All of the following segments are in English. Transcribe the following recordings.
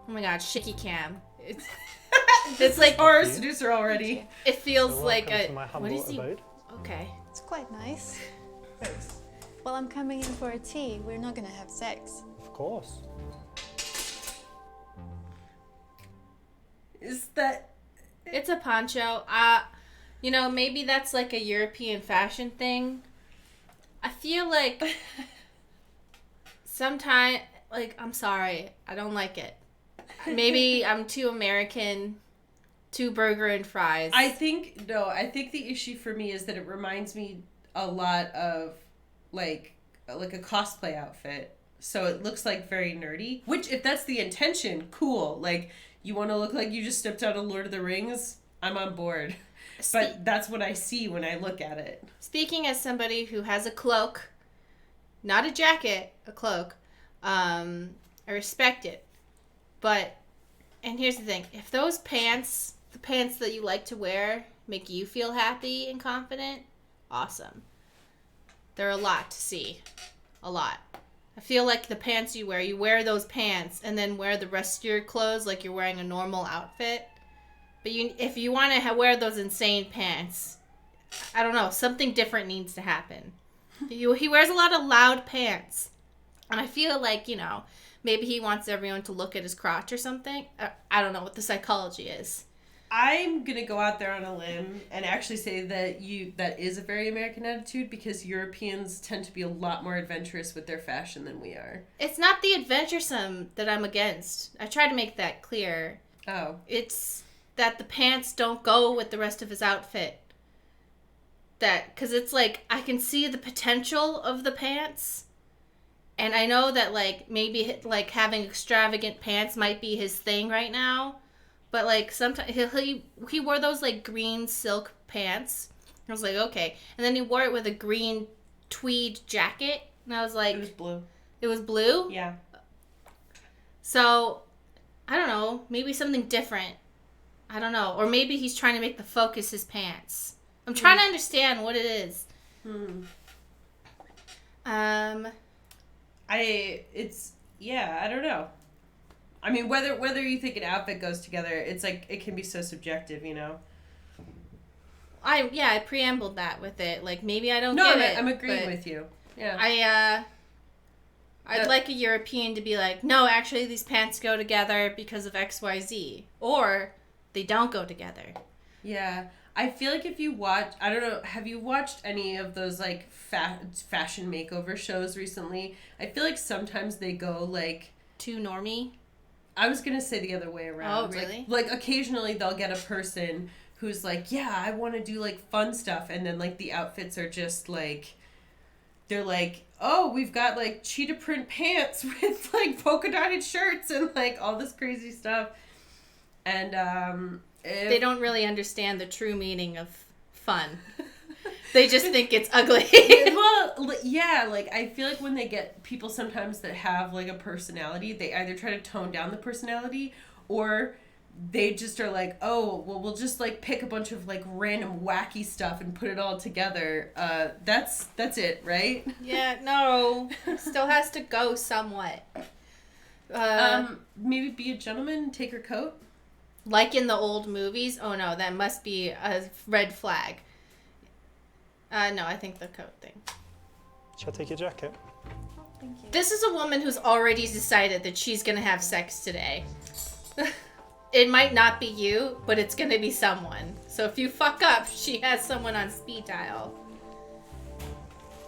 Oh my god, shaky cam. It's like or a seducer already. It feels like to my what is he? abode. Okay. It's quite nice. Thanks. Well, I'm coming in for a tea. We're not gonna have sex. Of course. Is that... It's a poncho. Maybe that's like a European fashion thing. I feel like sometimes, I'm sorry, I don't like it. Maybe I'm too American, too burger and fries. I think the issue for me is that it reminds me a lot of like a cosplay outfit. So it looks like very nerdy, which if that's the intention, cool. Like you want to look like you just stepped out of Lord of the Rings, I'm on board. But that's what I see when I look at it. Speaking as somebody who has a cloak, not a jacket, a cloak, I respect it. And here's the thing, if those pants, the pants that you like to wear, make you feel happy and confident, awesome. They're a lot to see. A lot. I feel like the pants you wear those pants and then wear the rest of your clothes like you're wearing a normal outfit. But if you want to wear those insane pants, I don't know, something different needs to happen. He wears a lot of loud pants. And I feel like, maybe he wants everyone to look at his crotch or something. I don't know what the psychology is. I'm going to go out there on a limb and actually say that is a very American attitude because Europeans tend to be a lot more adventurous with their fashion than we are. It's not the adventuresome that I'm against. I try to make that clear. Oh. It's that the pants don't go with the rest of his outfit. Because it's like, I can see the potential of the pants. And I know that, maybe, having extravagant pants might be his thing right now. But, sometimes he wore those, green silk pants. I was like, okay. And then he wore it with a green tweed jacket. And I was like... It was blue. It was blue? Yeah. So, I don't know. Maybe something different. I don't know. Or maybe he's trying to make the focus his pants. I'm trying to understand what it is. I don't know. I mean, whether you think an outfit goes together, it's it can be so subjective, I preambled that with it. Maybe I don't get it. I'm agreeing with you. Yeah. I'd like a European to be like, no, actually these pants go together because of XYZ. Or they don't go together. Yeah. I feel like if you watch, I don't know, have you watched any of those fashion makeover shows recently? I feel like sometimes they go too normie? I was going to say the other way around. Oh, really? Occasionally they'll get a person who's yeah, I want to do fun stuff. And then the outfits are just they're oh, we've got cheetah print pants with polka dotted shirts and all this crazy stuff. And, they don't really understand the true meaning of fun. They just think it's ugly. Well, yeah, I feel like when they get people sometimes that have a personality, they either try to tone down the personality or they just are oh, well, we'll just pick a bunch of random wacky stuff and put it all together. That's it, right? Yeah, no. Still has to go somewhat. Maybe be a gentleman and take her coat. Like in the old movies? Oh no, that must be a red flag. No, I think the coat thing. Shall I take your jacket? Thank you. This is a woman who's already decided that she's gonna have sex today. It might not be you, but it's gonna be someone. So if you fuck up, she has someone on speed dial.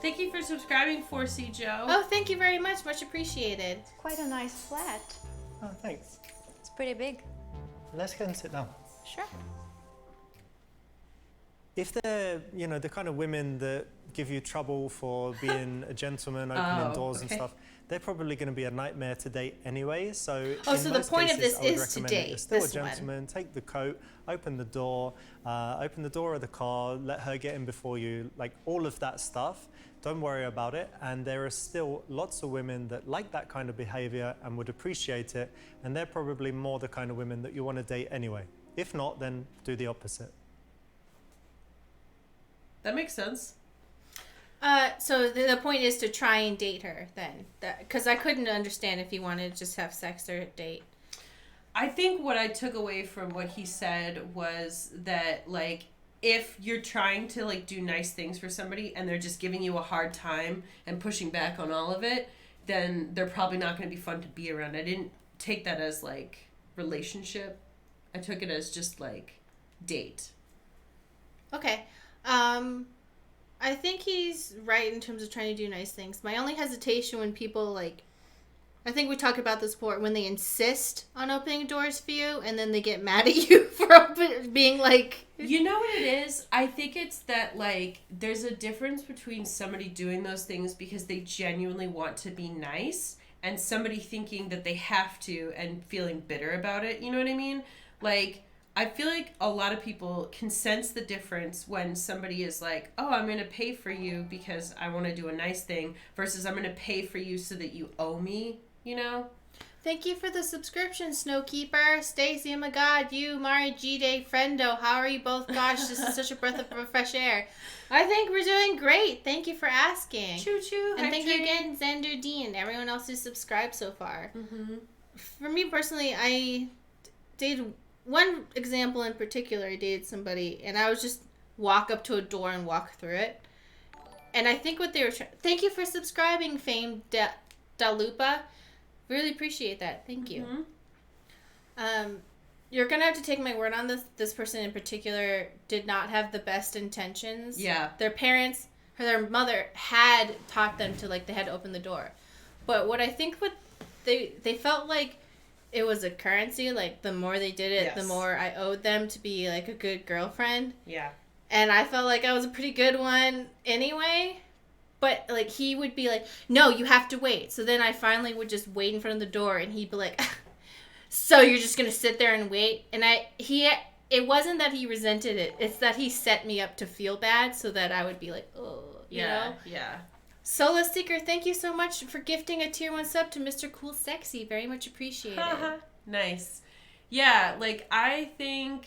Thank you for subscribing, 4C Joe. Oh, thank you very much. Much appreciated. It's quite a nice flat. Oh, thanks. It's pretty big. Let's go and sit down. Sure. If they're, the kind of women that give you trouble for being a gentleman, opening doors and stuff, they're probably going to be a nightmare to date anyway. So, so the point of this is to date. You're still a gentleman. Take the coat, open the door of the car, let her get in before you, all of that stuff. Don't worry about it. And there are still lots of women that like that kind of behavior and would appreciate it. And they're probably more the kind of women that you want to date anyway. If not, then do the opposite. That makes sense. So the point is to try and date her then. Because I couldn't understand if you wanted to just have sex or date. I think what I took away from what he said was that, like, if you're trying to, like, do nice things for somebody and they're just giving you a hard time and pushing back on all of it, then they're probably not going to be fun to be around. I didn't take that as, like, relationship. I took it as just, like, date. Okay. I think he's right in terms of trying to do nice things. My only hesitation when people, like, I think we talked about this before, when they insist on opening doors for you and then they get mad at you for being like... You know what it is? I think it's that, like, there's a difference between somebody doing those things because they genuinely want to be nice and somebody thinking that they have to and feeling bitter about it. You know what I mean? Like, I feel like a lot of people can sense the difference when somebody is like, oh, I'm going to pay for you because I want to do a nice thing versus I'm going to pay for you so that you owe me, you know? Thank you for the subscription, Snowkeeper, Stacy, oh my god, you, Mari, G-Day, Friendo, how are you both? Gosh, this is such a breath of fresh air. I think we're doing great. Thank you for asking. Choo-choo. And thank you again, Xander Dean, everyone else who's subscribed so far. Mm-hmm. For me personally, I dated one example in particular. I dated somebody, and I was just walk up to a door and walk through it. And I think what they were trying... Thank you for subscribing, Fame Dalupa. Really appreciate that. Thank you. Mm-hmm. You're going to have to take my word on this. This person in particular did not have the best intentions. Yeah. Their parents, or their mother, had taught them to, like, they had to open the door. But what I think they felt like it was a currency. Like, the more they did it, Yes. the more I owed them to be, like, a good girlfriend. Yeah. And I felt like I was a pretty good one anyway. But, like, he would be like, no, you have to wait. So then I finally would just wait in front of the door, and he'd be like, so you're just going to sit there and wait? And it wasn't that he resented it. It's that he set me up to feel bad so that I would be like, oh, you know? Yeah. Sola Seeker, thank you so much for gifting a tier 1 sub to Mr. Cool Sexy. Very much appreciated. Nice. Yeah, like, I think,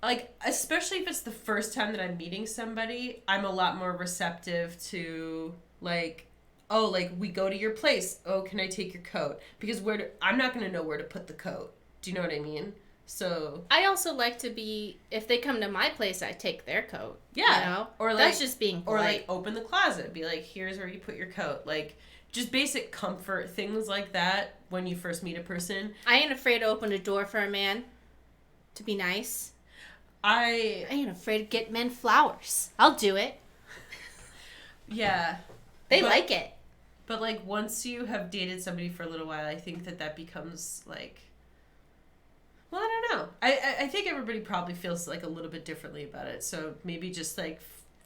like, especially if it's the first time that I'm meeting somebody, I'm a lot more receptive to, like, oh, like, we go to your place. Oh, can I take your coat? Because I'm not going to know where to put the coat. Do you know what I mean? So I also like to be, if they come to my place, I take their coat. yeah, You know? or like, that's just being polite. or like open the closet, be like, here's where you put your coat. Like, just basic comfort things like that when you first meet a person. I ain't afraid to open a door for a man. To be nice. I ain't afraid to get men flowers. I'll do it. Yeah, They like it. but like once you have dated somebody for a little while, I think that becomes like, well, I don't know. I think everybody probably feels like a little bit differently about it. So maybe just like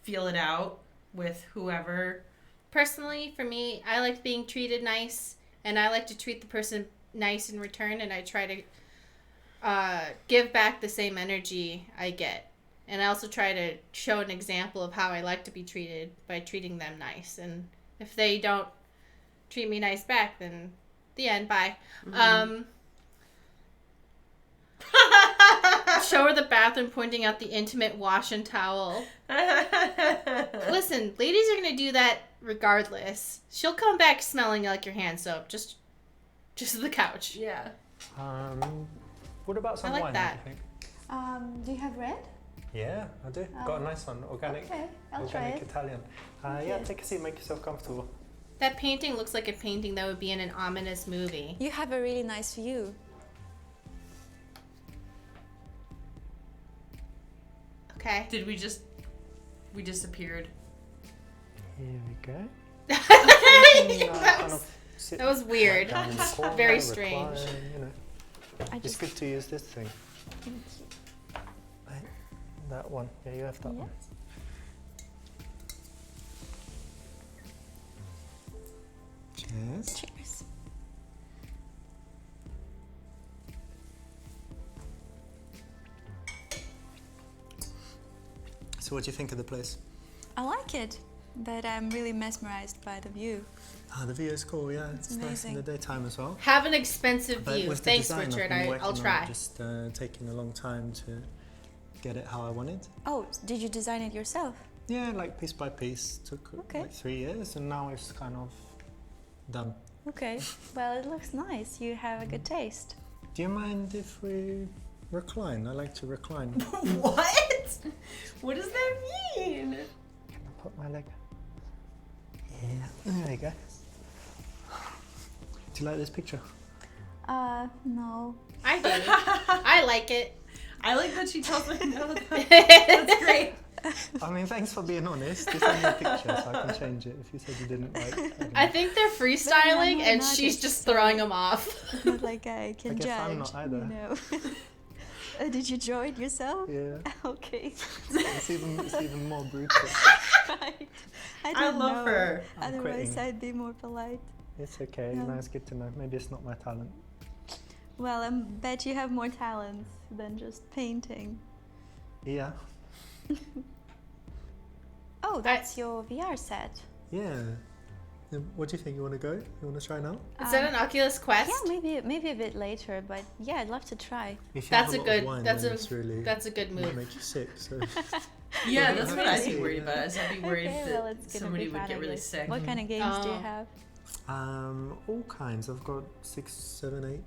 feel it out with whoever. Personally, for me, I like being treated nice, and I like to treat the person nice in return, and I try to give back the same energy I get. And I also try to show an example of how I like to be treated by treating them nice. And if they don't treat me nice back, then the end. Bye. Mm-hmm. Show her the bathroom, pointing out the intimate wash and towel. Listen, ladies are gonna do that regardless. She'll come back smelling like your hand soap. Just the couch. Yeah. What about some I like wine? that. What do you think? Do you have red? Yeah, I do. Got a nice one. Organic. Okay, I'll try Organic it. Italian. Yeah, take a seat. Make yourself comfortable. That painting looks like a painting that would be in an ominous movie. You have a really nice view. Okay. Did we disappeared? Here we go. That was weird. Down in the corner, Very recline, strange. You know. I It's just good to use this thing. thank you. Right, that one. Yeah, you have that Yeah. one. Cheers. Cheers. So what do you think of the place? I like it, but I'm really mesmerized by the view. Ah, the view is cool, yeah. It's nice in amazing. the daytime as well. Have an expensive But view. with the Thanks, design, I've Richard. been I'll working on try. it, just taking a long time to get it how I wanted. Oh, did you design it yourself? Yeah, like piece by piece. Took Okay. like 3 years, and now it's kind of done. Okay. Well, it looks nice. You have a good taste. Do you mind if we recline? I like to recline. What? What does that mean? Can I put my leg? Yeah, there we go. Do you like this picture? No. I do. I like it. I like that she tells me no. That's great. I mean, thanks for being honest. It's only a picture, so I can change it if you said you didn't like it. I think they're freestyling, But I'm and not she's artist, just so- throwing them off. Not like I can I guess judge. I'm not either. You know. Did you draw it yourself? Yeah, Okay. it's even more brutal. Right. I don't love know. her. I'm Otherwise, quitting. I'd be more polite. It's okay. Yeah. No, it's good to know. Maybe it's not my talent. Well, I bet you have more talents than just painting. Yeah. Oh, that's your VR set. Yeah. What do you think? You want to go? You want to try now? Is that an Oculus Quest? Yeah, maybe a bit later, but yeah, I'd love to try. If you That's have a lot of good. wine, That's then a. it's really That's a good might move. make you sick. So Yeah, Well, that's you what have I'd to be see, worried yeah. about. Is I'd be worried Okay, that well, it's gonna somebody be would fun, get I really guess. sick. What kind of games do you Oh. have? all kinds. I've got 6, 7, 8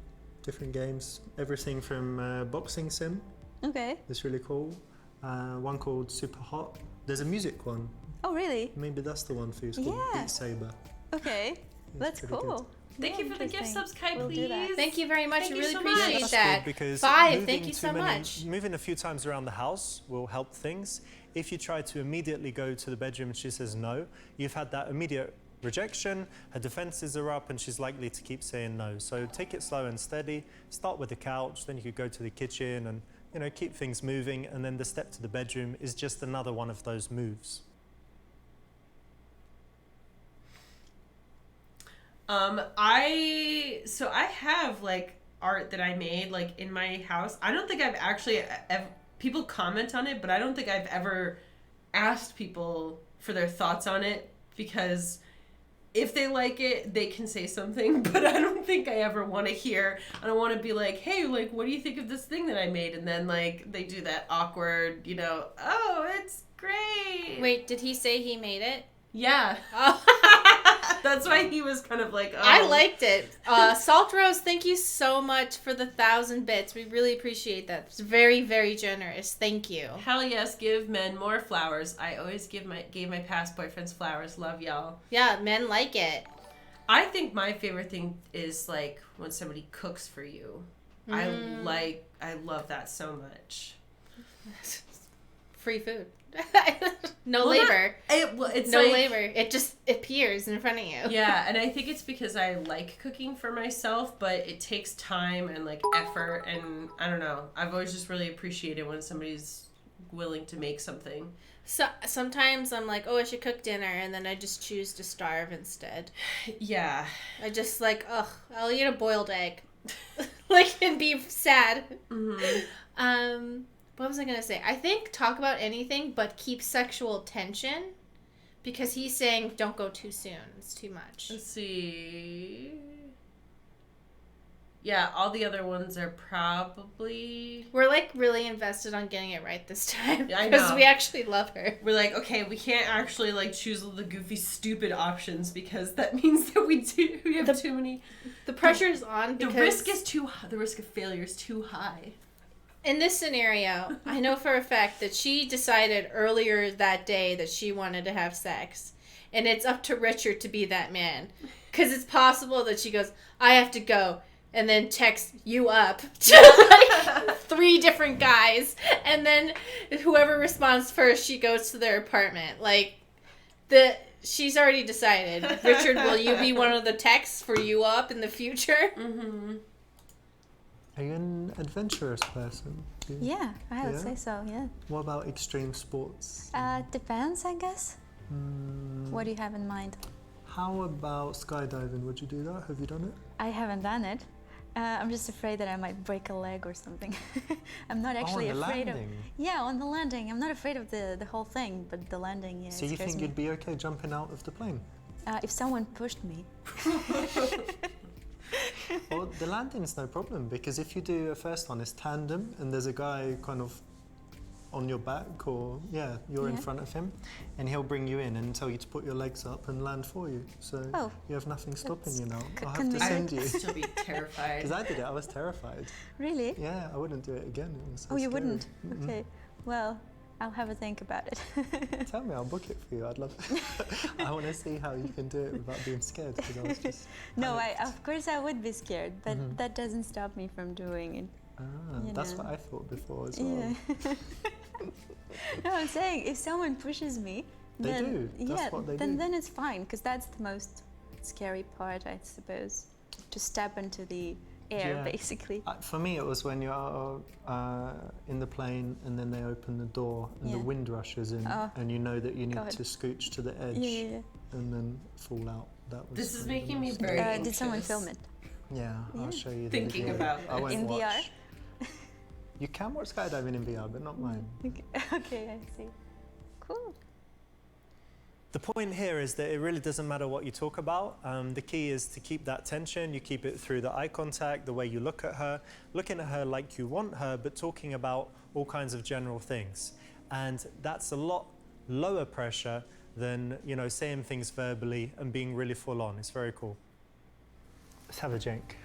different games. Everything from boxing sim. Okay. That's really cool. One called Super Hot. There's a music one. Oh, really? Maybe that's the one for you. It's called Yeah. Beat Saber. Okay. It's That's pretty cool. good. Thank Yeah, you for the gift interesting. subs, Kai, We'll do that. please. Thank you very much. Thank I you really so appreciate much. That's that. good because 5. moving Thank you so much. Moving a few times around the house will help things. If you try to immediately go to the bedroom and she says no, you've had that immediate rejection, her defenses are up and she's likely to keep saying no. So take it slow and steady. Start with the couch, then you could go to the kitchen and keep things moving, and then the step to the bedroom is just another one of those moves. I have like art that I made like in my house. I don't think I've actually people comment on it, but I don't think I've ever asked people for their thoughts on it, because if they like it, they can say something, but I don't think I ever want to hear. I don't want to be like, hey, like, what do you think of this thing that I made? And then like they do that awkward, oh, it's great. Wait, did he say he made it? Yeah. Oh. That's why he was kind of like, oh. I liked it. Salt Rose, thank you so much for the 1,000 bits. We really appreciate that. It's very, very generous. Thank you. Hell yes, give men more flowers. I always gave my past boyfriends flowers. Love y'all. Yeah, men like it. I think my favorite thing is like when somebody cooks for you. I love that so much. Free food. No labor. It's No like, labor. It just appears in front of you. Yeah, and I think it's because I like cooking for myself, but it takes time and like effort, and I don't know. I've always just really appreciated when somebody's willing to make something. So sometimes I'm like, oh, I should cook dinner, and then I just choose to starve instead. Yeah. I just like, ugh, I'll eat a boiled egg, like, and be sad. Mm-hmm. What was I gonna say? I think talk about anything, but keep sexual tension, because he's saying don't go too soon. It's too much. Let's see. Yeah, all the other ones are probably... We're like really invested on getting it right this time. Yeah, I because know. we actually love her. We're like, okay, we can't actually like choose the goofy, stupid options, because that means that we have too many. The pressure's on because The risk is too high. The risk of failure is too high. in this scenario, I know for a fact that she decided earlier that day that she wanted to have sex. And it's up to Richard to be that man. Because it's possible that she goes, I have to go. And then text you up to like 3 different guys. And then whoever responds first, she goes to their apartment. Like, she's already decided. Richard, will you be one of the texts for you up in the future? Mm-hmm. Are you an adventurous person? Yeah, I would Yeah? say so, yeah. What about extreme sports? Depends, I guess. Mm, What do you have in mind? How about skydiving? Would you do that? Have you done it? I haven't done it. I'm just afraid that I might break a leg or something. I'm not actually on the afraid landing. of... Yeah, on the landing. I'm not afraid of the whole thing, but the landing, yeah, So it you scares think me. you'd be okay jumping out of the plane? If someone pushed me. Well, the landing's no problem, because if you do a first one, it's tandem, and there's a guy kind of on your back, or you're in Yeah. front of him, and he'll bring you in and tell you to put your legs up and land for you. So Oh, you have nothing stopping you now. I'll have to convenient. send you. I'd still be terrified. Because I did it, I was terrified. Really? Yeah, I wouldn't do it again. It was so Oh, you scary. wouldn't? Mm-mm. Okay. Well, I'll have a think about it. Tell me, I'll book it for you. I'd love it. I want to see how you can do it without being scared, because I was just No, panicked. of course I would be scared, but Mhm. that doesn't stop me from doing it. you That's know. what I thought before as well. Yeah. No, I'm saying if someone pushes me, They then do. That's yeah, what they then do. then it's fine, because that's the most scary part, I suppose, to step into the air, Yeah. basically. For me, it was when you're in the plane and then they open the door and the Yeah. wind rushes in, Oh. and you know that you need God. to scooch to the edge Yeah. and then fall out. That was This is one of the making me most- very Did someone anxious. film it? Yeah, Yeah. I'll show you. The Thinking video. about I this. won't In VR? watch. You can watch skydiving in VR, but not mine. Okay, I see. Cool. The point here is that it really doesn't matter what you talk about. The key is to keep that tension. You keep it through the eye contact, the way you look at her, looking at her like you want her, but talking about all kinds of general things. And that's a lot lower pressure than, saying things verbally and being really full on. It's very cool. Let's have a drink.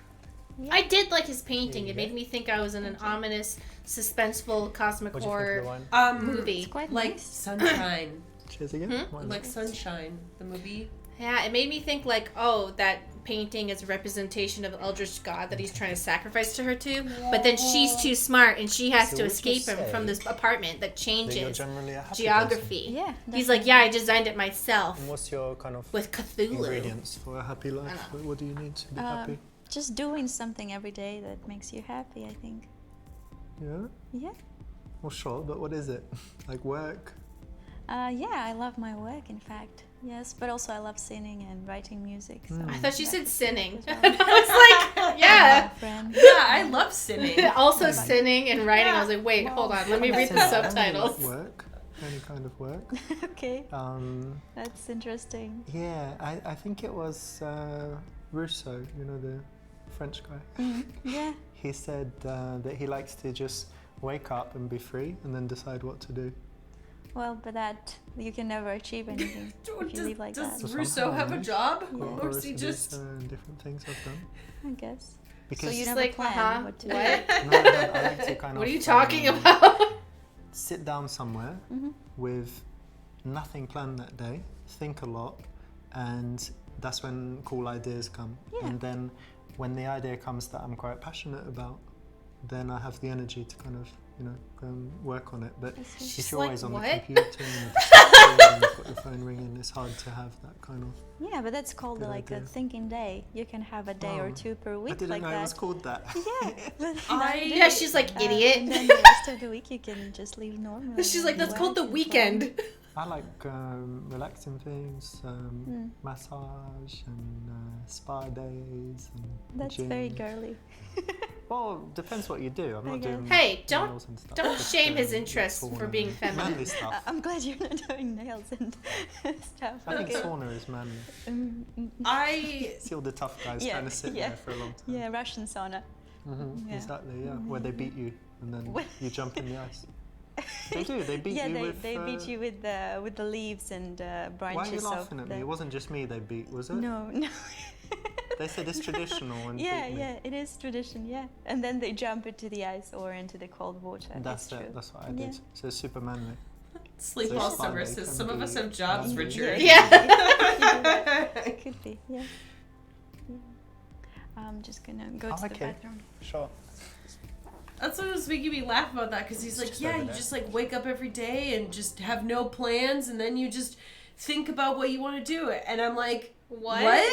I did like his painting. There It you made go. me think I was in an ominous, suspenseful, cosmic What do you think of the horror wine? movie. It's quite Like nice. Sunshine. Cheers again. Hmm? Why Like not? Sunshine, the movie. Yeah, it made me think like, oh, that painting is a representation of eldritch god that he's trying to sacrifice to her to. But then she's too smart and she has So to would you escape him from say this apartment that That you're changes generally a happy geography. Yeah. He's like, yeah, I designed it myself person. And what's your kind of with Cthulhu. ingredients for a happy life? I know. What do you need to be happy? Just doing something every day that makes you happy, I think. Yeah. Yeah. Well, sure, but what is it? Like work? Yeah, I love my work, in fact. Yes, but also I love singing and writing music. So I thought she said sinning. as well. I was like, yeah. Friend. Yeah, I love sinning. Also Yeah. sinning and writing. I was like, wait, hold on. Let me read the subtitles. Work, any kind of work. Okay, Um, that's interesting. yeah, I think it was Rousseau, the French guy. Yeah. He said that he likes to just wake up and be free and then decide what to do. Well, but that you can never achieve anything if you live like Does that. So Rousseau somehow have a nice. job? Yeah. Or is he just... And different things I've done. I guess. Because So you She's never like, plan what to do. what? no, I like to kind of What are you talking about? sit down somewhere Mhm. with nothing planned that day, think a lot, and that's when cool ideas come. Yeah. And then when the idea comes that I'm quite passionate about, then I have the energy to kind of, go and work on it. But I see. if She's you're like, always on what? the computer and you've got your phone ringing, it's hard to have that kind of... Yeah, but that's called Good like a idea. thinking day. You can have a day or Oh, two per I week didn't like know that. it was called that. Yeah, but Yeah, she's like, And idiot. then the rest of the week you can just leave normal. She's like, and that's called the work and weekend. I like relaxing things, Mm. massage and spa days and That's gym. very girly. Well, depends what you do. I'm I not guess. doing Hey, don't- nails and stuff. don't Just, shame his the interest for sauna being and feminine. Manly stuff. I'm glad you're not doing nails and stuff. I think Okay. sauna is manly. I... See all the tough guys Yeah, trying to sit yeah. there for a long time. Yeah, Russian sauna. Yeah. Exactly, yeah. Where they beat you and then What? you jump in the ice. They do. They beat Yeah, you they, with. they beat you with the leaves and branches Why are you of laughing at the... me? It wasn't just me they beat, was it? No, no. They said it's traditional and Yeah, beat me. yeah, it is tradition, yeah. And then they jump into the ice or into the cold water. That's true. it. That's what I Yeah. did. So it's super manly. Sleep So all it's fun, summer they says can some of be us have jobs, manly. Richard. Yeah. It could be, yeah. Yeah. I'm just gonna go Oh, to the okay. bathroom. Sure. That's what was making me laugh about that, because he's like, Just yeah, over you there. just like wake up every day and just have no plans, and then you just think about what you want to do. And I'm like, What?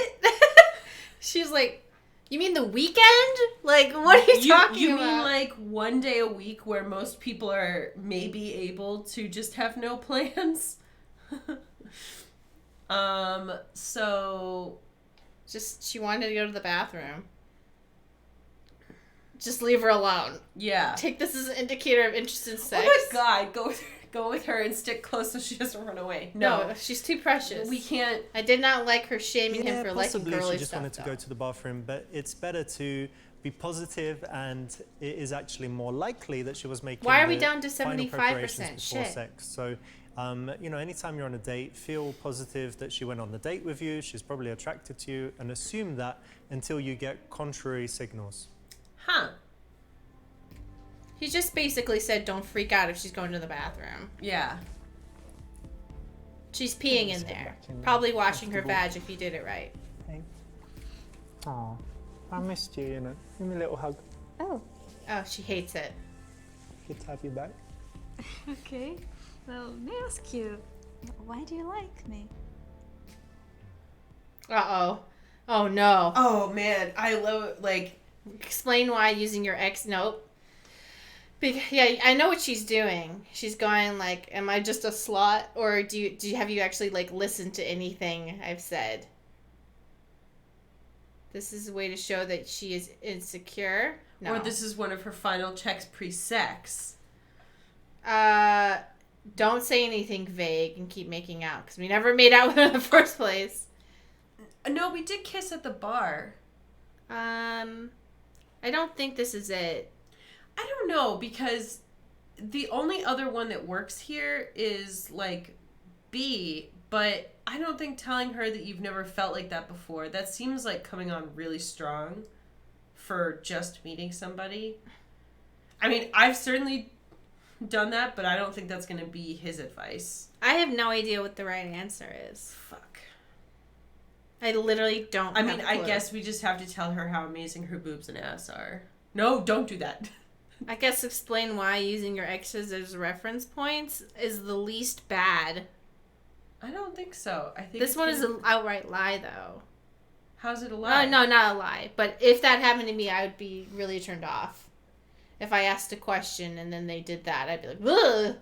She's like, you mean the weekend? Like, what are you talking you about? mean like one day a week where most people are maybe able to just have no plans? So Just, she wanted to go to the bathroom. Just leave her alone. yeah. Take this as an indicator of interest in sex. Oh my god, go with her and stick close so she doesn't run away. No, she's too precious. We can't. I did not like her shaming him Yeah, for liking possibly girly she just stuff. wanted to though. go to the bathroom, but it's better to be positive, and it is actually more likely that she was making. Why are we the down to final 75%? preparations before Shit. sex. So, anytime you're on a date, feel positive that she went on the date with you. She's probably attracted to you, and assume that until you get contrary signals. Huh. He just basically said don't freak out if she's going to the bathroom. Yeah. She's peeing Let's in get there. back in Probably washing her comfortable. vag if you did it right. Hey. Oh, I missed you, Give me a little hug. Oh, Oh, she hates it. Good to have you back. okay. Well, may I ask you, why do you like me? Uh-oh. Oh, no. Oh man, I love Explain why using your ex. Nope. Yeah, I know what she's doing. She's going like, am I just a slut? Or have you actually like listened to anything I've said? This is a way to show that she is insecure. No. or this is one of her final checks pre-sex. Don't say anything vague and keep making out because we never made out with her in the first place. No, we did kiss at the bar. I don't think this is it. I don't know, because the only other one that works here is like B, but I don't think telling her that you've never felt like that before, that seems like coming on really strong for just meeting somebody. I mean, I've certainly done that, but I don't think that's going to be his advice. I have no idea what the right answer is. Fuck. I literally don't. I have mean, a I clue. guess we just have to tell her how amazing her boobs and ass are. No, don't do that. I guess explain why using your exes as reference points is the least bad. I don't think so. I think This one is an outright lie, though. How's it a lie? No, not a lie. But if that happened to me, I would be really turned off. If I asked a question and then they did that, I'd be like,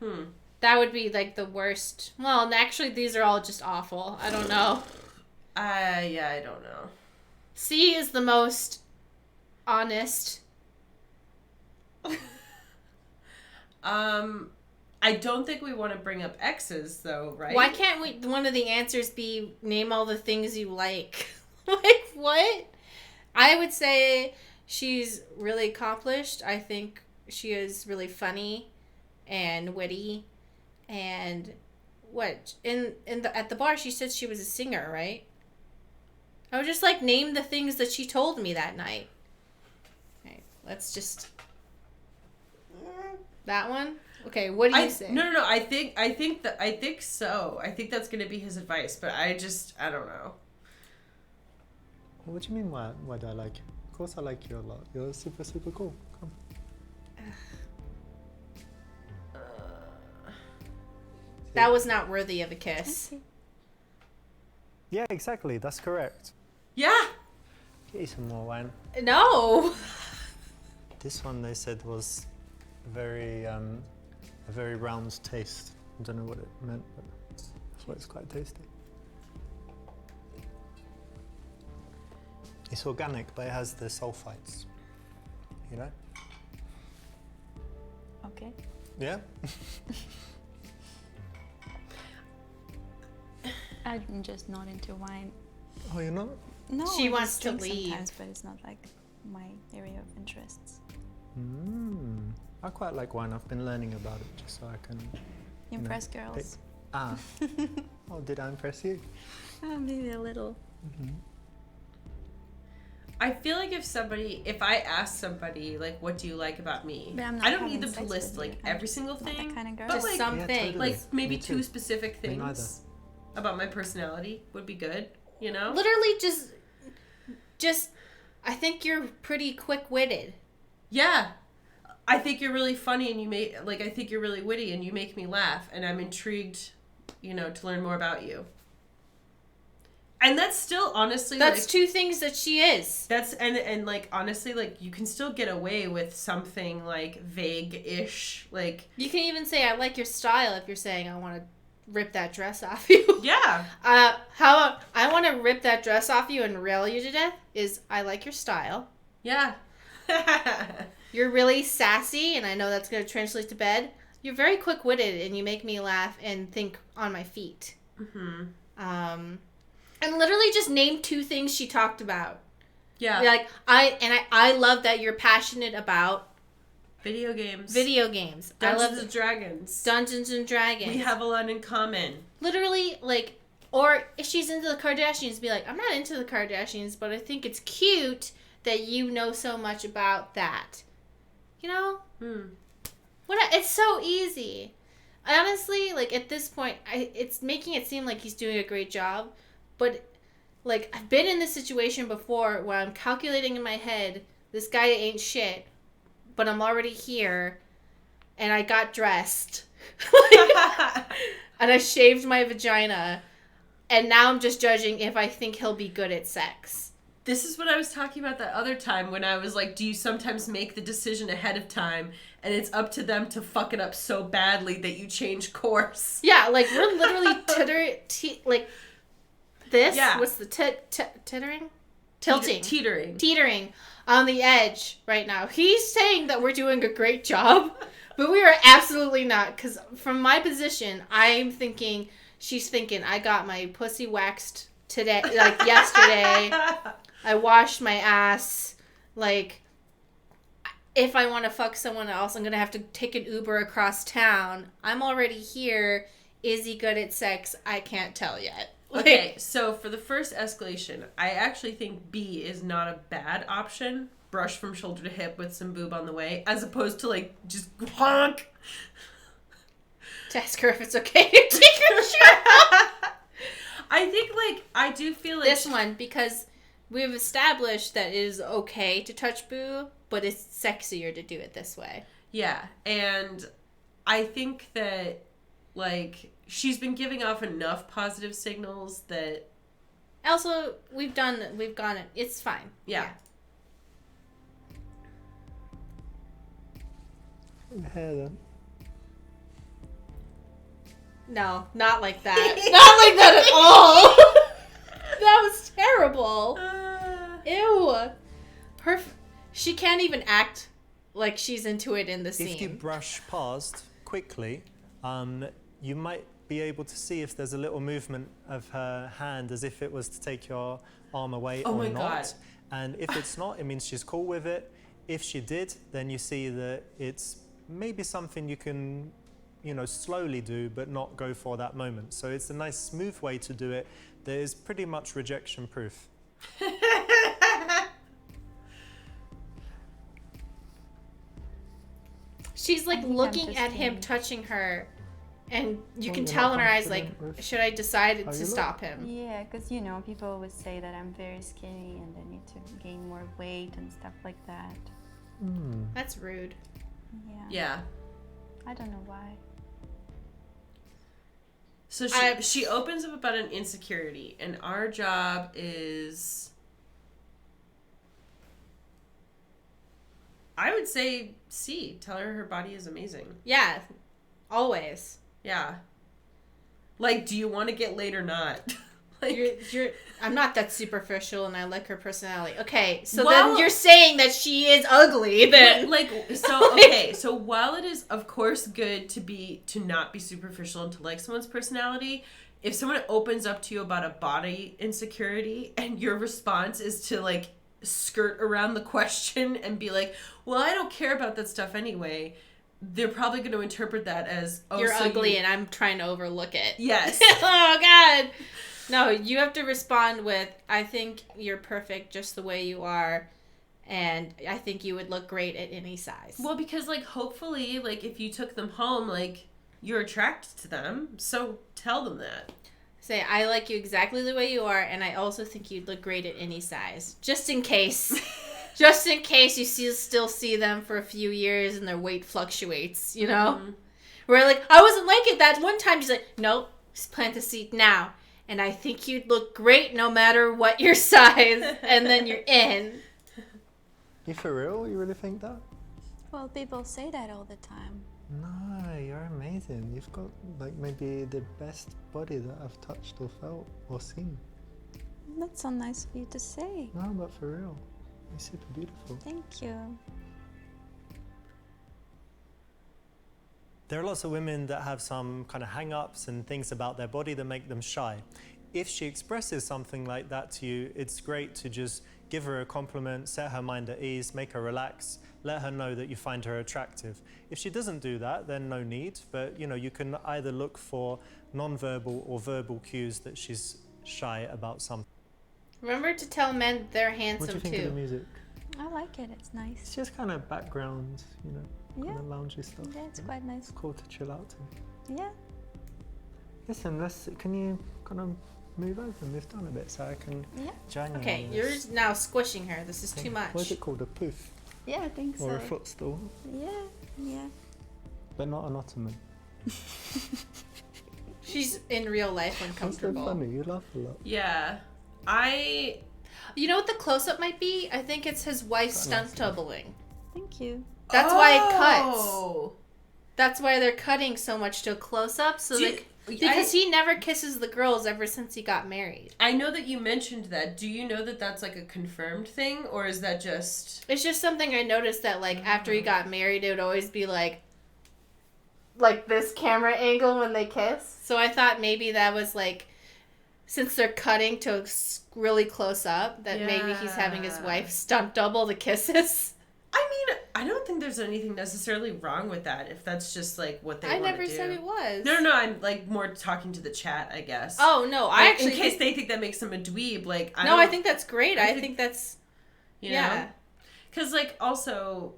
ugh. That would be like the worst. Well, actually, these are all just awful. I don't know. Yeah, I don't know. C is the most honest. I don't think we want to bring up exes, though, right? Why can't one of the answers be name all the things you like? Like, what? I would say she's really accomplished. I think she is really funny and witty. And what? At the bar, she said she was a singer, right? I would just like name the things that she told me that night. Okay, let's just that one. Okay, what do you say? No. I think so. I think that's gonna be his advice, but I don't know. What do you mean, why do I like you? Of course I like you a lot. You're super, super cool. Come. That was not worthy of a kiss. Okay. Yeah, exactly. That's correct. Yeah. Get you some more wine. No. This one they said was a very round taste. I don't know what it meant, but that's why it's quite tasty. It's organic, but it has the sulfites. You know? Okay. Yeah? I'm just not into wine. Oh, you're not? No, She I wants just to drink leave. sometimes, but it's not like my area of interests. I quite like wine. I've been learning about it just so I can Impress girls. Ah. Oh, did I impress you? Maybe a little. I feel like if I ask somebody, like, what do you like about me? But I'm not I don't having need them to sex list, with like, you. I'm every single not that thing. kind of girl. But, Just like, something. totally. like maybe Me too. two specific Me neither. things about my personality would be good, you know? Literally just I think you're pretty quick-witted. Yeah. I think you're really funny and I think you're really witty and you make me laugh and I'm intrigued, to learn more about you. And that's still honestly That's two things that she is. that's and like honestly like you can still get away with something like vague-ish, like You can even say I like your style if you're saying I want to rip that dress off you. yeah. How about I want to rip that dress off you and rail you to death is I like your style. Yeah. You're really sassy, and I know that's going to translate to bed. You're very quick-witted, and you make me laugh and think on my feet. Mm-hmm. And literally just name two things she talked about. Yeah. Like, I love that you're passionate about Video games. Dungeons and Dragons. Dungeons and Dragons. We have a lot in common. Literally, like, or if she's into the Kardashians, be like, I'm not into the Kardashians, but I think it's cute that you know so much about that. You know? It's so easy. Honestly, like, at this point, it's making it seem like he's doing a great job, but, like, I've been in this situation before where I'm calculating in my head, this guy ain't shit, but I'm already here, and I got dressed, and I shaved my vagina, and now I'm just judging if I think he'll be good at sex. This is what I was talking about that other time when I was like, do you sometimes make the decision ahead of time and it's up to them to fuck it up so badly that you change course? Yeah, like, we're literally like, this? Yeah. What's the tittering? Tilting. Teetering. On the edge right now. He's saying that we're doing a great job, but we are absolutely not. Because from my position, I'm thinking, she's thinking, I got my pussy waxed today, like yesterday. I washed my ass. Like, if I want to fuck someone else, I'm going to have to take an Uber across town. I'm already here. Is he good at sex? I can't tell yet. Okay, so for the first escalation, I actually think B is not a bad option. Brush from shoulder to hip with some boob on the way, as opposed to, like, just honk. To ask her if it's okay to take her shirt off. I think, like, I do feel like... This one, because we've established that it is okay to touch boob, but it's sexier to do it this way. Yeah, and I think that, like... She's been giving off enough positive signals that... Also, we've gone it. It's fine. Yeah. Hair then. No, not like that. Not like that at all. That was terrible. Ew. She can't even act like she's into it in the scene. If you brush past quickly, you might be able to see if there's a little movement of her hand as if it was to take your arm away or not. God. And if it's not, it means she's cool with it. If she did, then you see that it's maybe something you can, slowly do, but not go for that moment. So it's a nice smooth way to do it that is pretty much rejection proof. She's like looking at him, touching her. And you can tell in her eyes, like, should I decide to stop him? Yeah, because, people always say that I'm very skinny and I need to gain more weight and stuff like that. That's rude. Yeah. I don't know why. So she opens up about an insecurity, and our job is... I would say C. Tell her body is amazing. Yeah, always. Yeah. Like, do you want to get laid or not? Like, I'm not that superficial and I like her personality. Okay, so then you're saying that she is ugly then. So while it is of course good to not be superficial and to like someone's personality, if someone opens up to you about a body insecurity and your response is to like skirt around the question and be like, well, I don't care about that stuff anyway, they're probably going to interpret that as, oh, you're ugly and I'm trying to overlook it. Yes. Oh, God. No, you have to respond with, I think you're perfect just the way you are, and I think you would look great at any size. Well, because, like, hopefully, like, if you took them home, like, you're attracted to them, so tell them that. Say, I like you exactly the way you are, and I also think you'd look great at any size. Just in case. Just in case you still see them for a few years and their weight fluctuates, Mm-hmm. Where, like, I wasn't like it that one time. She's like, nope, just plant the seed now. And I think you'd look great no matter what your size. And then you're in. You for real? You really think that? Well, people say that all the time. No, you're amazing. You've got, like, maybe the best body that I've touched or felt or seen. That's so nice of you to say. No, but for real. You're super beautiful. Thank you. There are lots of women that have some kind of hang-ups and things about their body that make them shy. If she expresses something like that to you, it's great to just give her a compliment, set her mind at ease, make her relax, let her know that you find her attractive. If she doesn't do that, then no need, but you can either look for non-verbal or verbal cues that she's shy about something. Remember to tell men they're What do handsome you think too. of the music? I like it. It's nice. It's just kind of background, kind Yeah. of loungy stuff. Yeah, it's quite nice. It's cool to chill out to. Yeah. Listen, can you kind of move down a bit so I can Yeah. join you Okay, on you're this now squishing her. This is thing. too much. What is it called? A poof? Yeah, I think Or so. a footstool? Yeah. Yeah. But not an ottoman. She's in real life That's so uncomfortable. funny, you laugh a lot. Yeah. You know what the close-up might be? I think it's his wife Quite stunt nice. doubling. Thank you. That's why it cuts. Oh. That's why they're cutting so much to a close-up, so because he never kisses the girls ever since he got married. I know that you mentioned that. Do you know that that's like a confirmed thing, or is that just... It's just something I noticed that after he got married, it would always be like this camera angle when they kiss. So I thought maybe that was since they're cutting to really close up, that maybe he's having his wife stunt double the kisses. I mean, I don't think there's anything necessarily wrong with that if that's just what they I want to do. never said it was. No, I'm more talking to the chat, I guess. Oh no, I actually in case they think that makes them a dweeb, I think that's great. I I think- think that's know? Because also,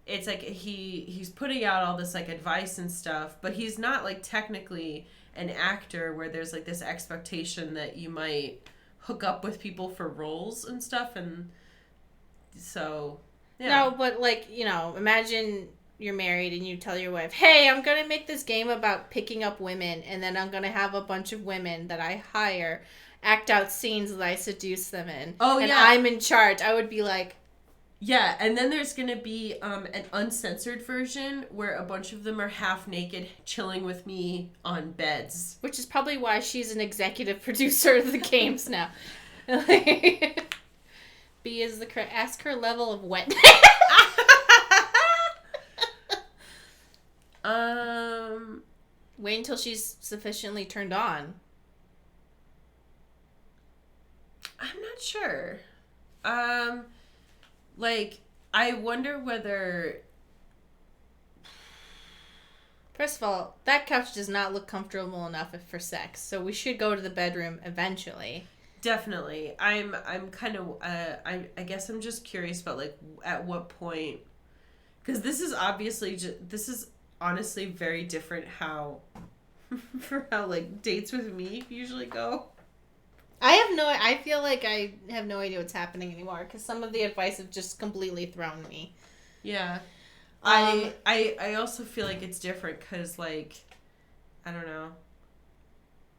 it's he's putting out all this advice and stuff, but he's not technically an actor where there's this expectation that you might hook up with people for roles and stuff, and so No, but imagine you're married and you tell your wife, "Hey, I'm gonna make this game about picking up women, and then I'm gonna have a bunch of women that I hire act out scenes that I seduce them in. Oh, and yeah. I'm in charge." I would be like, yeah, and then there's gonna be an uncensored version where a bunch of them are half naked, chilling with me on beds. which is probably why she's an executive producer of the games now. B is the correct. Ask her level of wetness. Wait until she's sufficiently turned on. I'm not sure. I wonder whether... First of all, that couch does not look comfortable enough for sex, so we should go to the bedroom eventually. Definitely. I'm kind of... I guess I'm just curious about, at what point... Because this is obviously... this is honestly very different for how, dates with me usually go. I feel like I have no idea what's happening anymore, because some of the advice have just completely thrown me. Yeah. I also feel like it's different because, I don't know.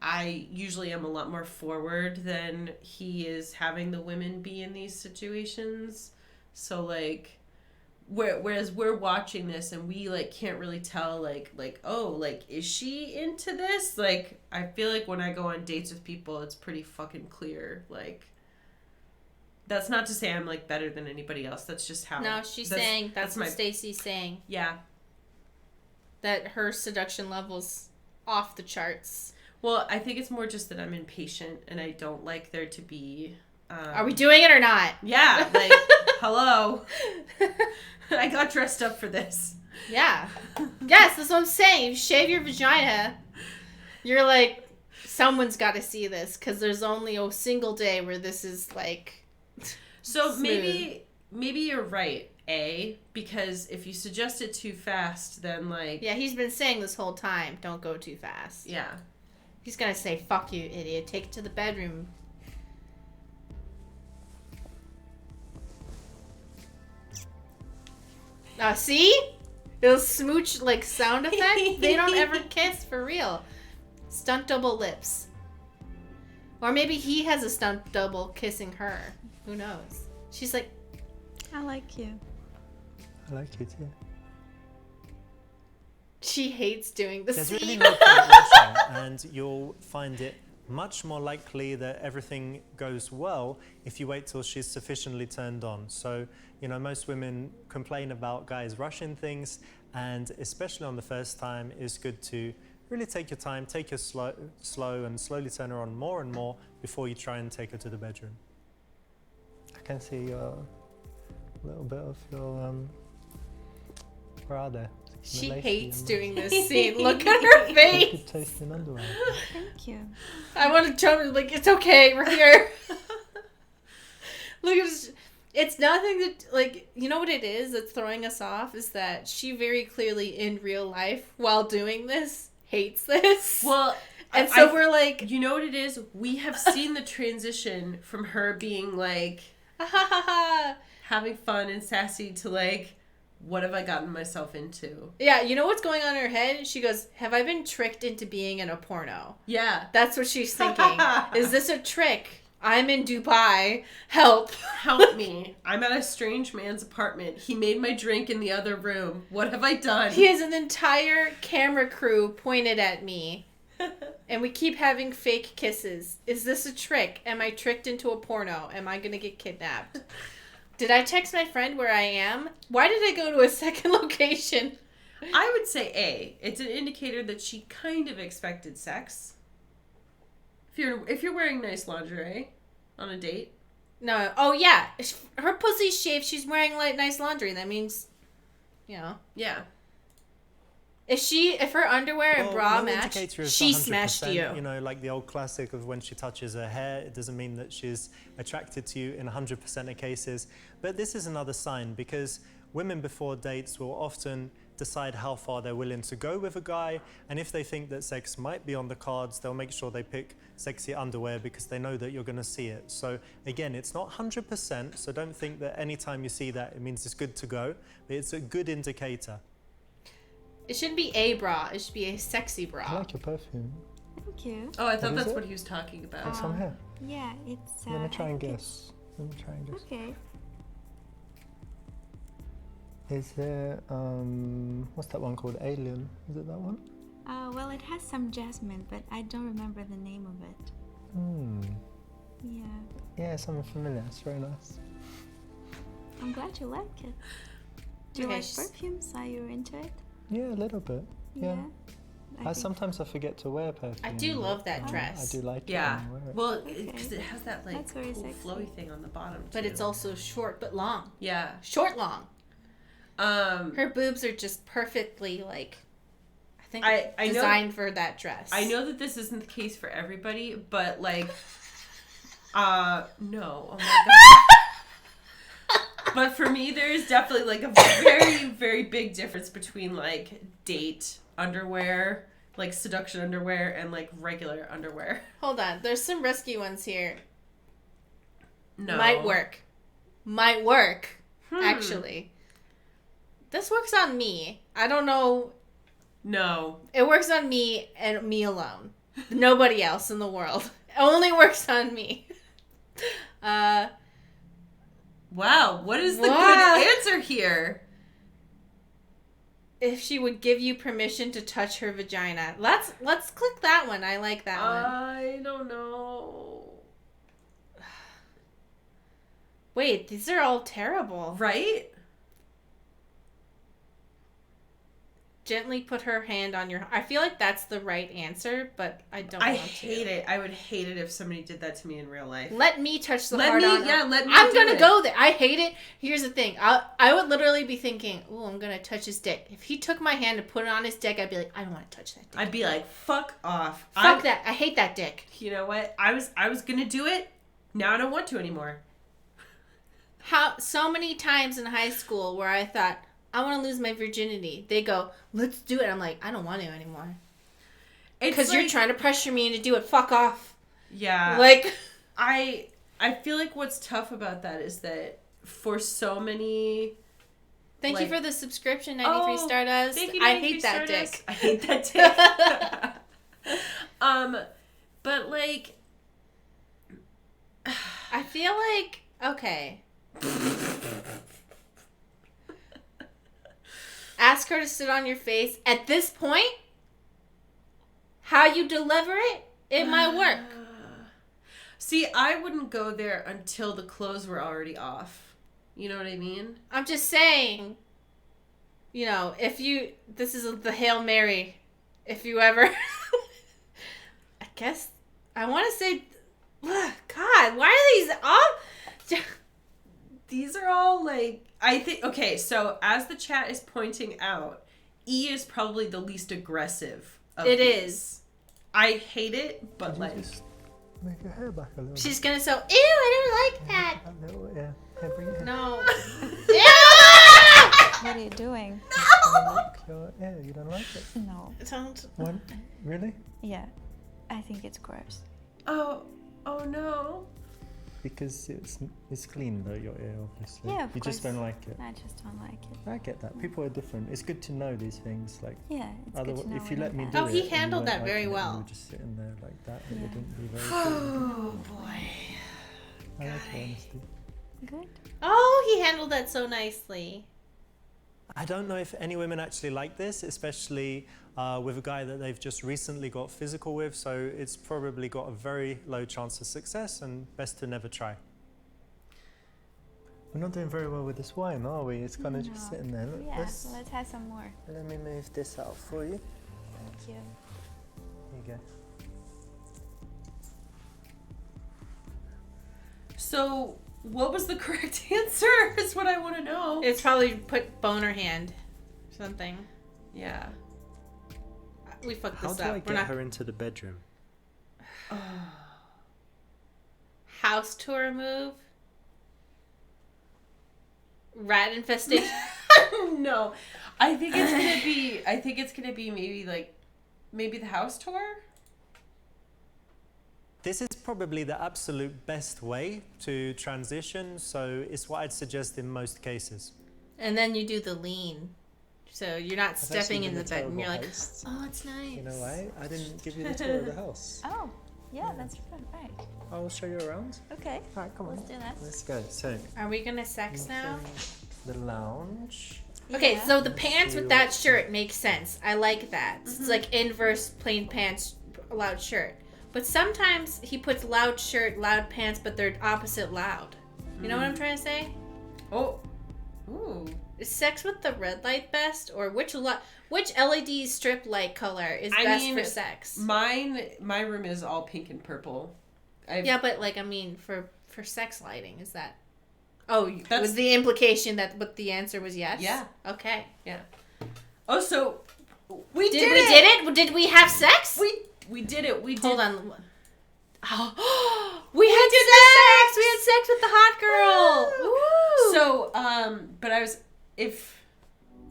I usually am a lot more forward than he is having the women be in these situations. So, whereas we're watching this and we, can't really tell, is she into this? I feel like when I go on dates with people, it's pretty fucking clear. That's not to say I'm, better than anybody else. That's just how... No, she's saying, that's what Stacy's saying. Yeah. That her seduction level's off the charts. Well, I think it's more just that I'm impatient and I don't like there to be... Are we doing it or not? Yeah, hello. I got dressed up for this. Yeah. Yes, that's what I'm saying. You shave your vagina, you're like, someone's got to see this, because there's only a single day where this is, So smooth. maybe you're right, A, because if you suggest it too fast, then, Yeah, he's been saying this whole time, don't go too fast. Yeah. He's going to say, fuck you, idiot. Take it to the bedroom. See? It'll smooch sound effect. They don't ever kiss for real. Stunt double lips. Or maybe he has a stunt double kissing her. Who knows? She's like, I like you. I like it, yeah. she hates doing the There's scene. really no point watching, and you'll find it much more likely that everything goes well if you wait till she's sufficiently turned on. So, most women complain about guys rushing things, and especially on the first time, it's good to really take your time, take your slow and slowly turn her on more and more before you try and take her to the bedroom. I can see a little bit of your, where are they? She The lacy hates and doing this scene. Look at her the face. good tasting underwear. Thank you. I want to jump in, like, it's okay, we're here. Look at this. It's nothing that, like, you know what it is that's throwing us off? Is that she very clearly, in real life, while doing this, hates this. Well, and so we're like, you know what it is? We have seen the transition from her being like, ha ha ha ha. having fun and sassy to like, what have I gotten myself into? Yeah, you know what's going on in her head? She goes, have I been tricked into being in a porno? Yeah. That's what she's thinking. Is this a trick? I'm in Dubai. Help. Help me. I'm at a strange man's apartment. He made my drink in the other room. What have I done? He has an entire camera crew pointed at me. And we keep having fake kisses. Is this a trick? Am I tricked into a porno? Am I going to get kidnapped? Did I text my friend where I am? Why did I go to a second location? I would say A. It's an indicator that she kind of expected sex. If you're wearing nice lingerie on a date. No. Oh, yeah. Her pussy's shaved. She's wearing like nice laundry. That means, you know. Yeah. If her underwear and bra no match, indicator is she 100%, smashed you. You know, like the old classic of when she touches her hair, it doesn't mean that she's attracted to you in 100% of cases. But this is another sign, because women before dates will often decide how far they're willing to go with a guy, and if they think that sex might be on the cards, they'll make sure they pick sexy underwear because they know that you're going to see it. So again, it's not 100%, so don't think that anytime you see that it means it's good to go, but it's a good indicator. It shouldn't be a bra. It should be a sexy I bra. like your perfume. Thank you. Oh, I thought What is that's it? what he was talking about. It's on here. Yeah, it's. Let me try I and think guess. Let me try and guess. Okay. Is it, what's that one called? Alien? Is it that one? Well, it has some jasmine, but I don't remember the name of it. Yeah. Yeah, something familiar. It's very nice. I'm glad you like it. Do you Okay, like she's- perfumes? Are you into it? Yeah, a little bit. Yeah. I think- Sometimes I forget to wear perfume. I do love that but, dress. I do like Yeah. it when I wear it. Well, Okay. because it has that like That's very cool sexy. flowy thing on the bottom too. But it's also short but long. Yeah. Short, long. Um, Her boobs are just perfectly, like, I think I know- designed for that dress. I know that this isn't the case for everybody, but like, no. Oh my god. But for me, there is definitely like a very, very big difference between like date underwear, like seduction underwear, and like regular underwear. Hold on. There's some risky ones here. No. Might work, actually. This works on me. I don't know. No. It works on me and me alone. Nobody else in the world. It only works on me. Wow. What is the Wow. good answer here? If she would give you permission to touch her vagina. Let's click that one. I like that one. I don't know. Wait, these are all terrible. Right? Gently put her hand on your... I feel like that's the right answer, but I don't I want to. hate it. I would hate it if somebody did that to me in real life. Let me touch the Let hard me- on. yeah, let me I'm do gonna it. go there. I hate it. Here's the thing. I would literally be thinking, "Ooh, I'm gonna touch his dick." If he took my hand and put it on his dick, I'd be like, "I don't want to touch that dick." I'd be like, fuck off. Fuck that. I hate that dick. You know what? I was gonna do it. Now I don't want to anymore. How so many times in high school where I thought I want to lose my virginity, they go, "Let's do it." I'm like, I don't want to anymore It's because you're like- trying to pressure me into do it. Fuck off. Yeah. Like, I feel like what's tough about that is that for so many. thank Like- you for the subscription, 93 Oh, Stardust. Thank you, I 93 hate that Stardust. dick. I hate that dick. But like. I feel like okay. Ask her to sit on your face. At this point, how you deliver it, it might work. See, I wouldn't go there until the clothes were already off. You know what I mean? I'm just saying, you know, this is the Hail Mary. If you ever, I guess, I want to say God, why are these all? These are all like, I think, okay, so as the chat is pointing out, E is probably the least aggressive of It these. is. I hate it, but Could you like, just move your hair back a little She's gonna so. Ew, I don't like that. bit. A little, yeah. Here, bring it here. No. What are you doing? Look, your ear, you don't like it? No. Don't. What? Really? Yeah. I think it's gross. oh no. Because it's clean though, your ear, obviously. Yeah, of You just course. don't like it. I just don't like it. I get that. People are different. It's good to know these things. Like, Yeah, it's good to know if you when let I'm me bad. do Oh, it, he and you handled weren't that very liking it, well. You were just sitting there like that. It Yeah. wouldn't be very Oh boy. I like your honesty. Good. Oh, he handled that so nicely. I don't know if any women actually like this, especially with a guy that they've just recently got physical with, so it's probably got a very low chance of success and best to never try. We're not doing very well with this wine, are we? It's kind of just No. sitting there. Look, Yeah, so let's have some more. let me move this out for you. Thank you. Here you go. So, what was the correct answer? Is what I want to know. It's probably put boner hand. Something. Yeah. We fucked How this do up. I We're get not. her into the bedroom? House tour move. Rat infestation. No. I think it's gonna be. I think it's gonna be maybe the house tour. This is probably the absolute best way to transition, so it's what I'd suggest in most cases. And then you do the lean. So you're not I've stepping actually in been the a bed and you're like, terrible host. oh, it's nice. You know why? I didn't give you the tour of the house. Oh, yeah, that's fun. Right. I'll show you around. Okay. All right, come on. Let's do that. Let's go. So, Are we gonna sex now? the lounge. Okay, Yeah. so the Let's pants see with that what- shirt makes sense. I like that. It's like inverse plain pants, loud shirt. But sometimes he puts loud shirt, loud pants, but they're opposite loud. You know what I'm trying to say? Oh. Ooh. Is sex with the red light best, or which LED strip light color is I best mean, for sex? My room is all pink and purple. Yeah, but like I mean, for sex lighting, is that? Oh, That's- was the implication that what the answer was yes? Yeah. Okay. Oh, so we Did did we it. did it? Did we have sex? We did it. We did. Hold on. Oh, we had sex. We had sex with the hot girl. Woo. So, but I was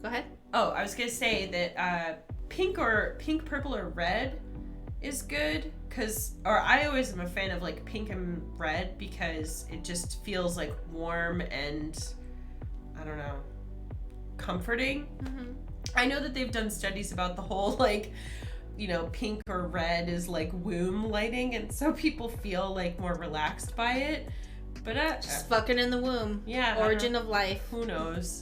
Go ahead. I was gonna say that pink, purple, or red is good or I always am a fan of like pink and red because it just feels like warm and I don't know, comforting. Mm-hmm. I know that they've done studies about the whole like, you know, pink or red is like womb lighting, and so people feel like more relaxed by it. But Just fucking in the womb. yeah, Origin of life. who knows?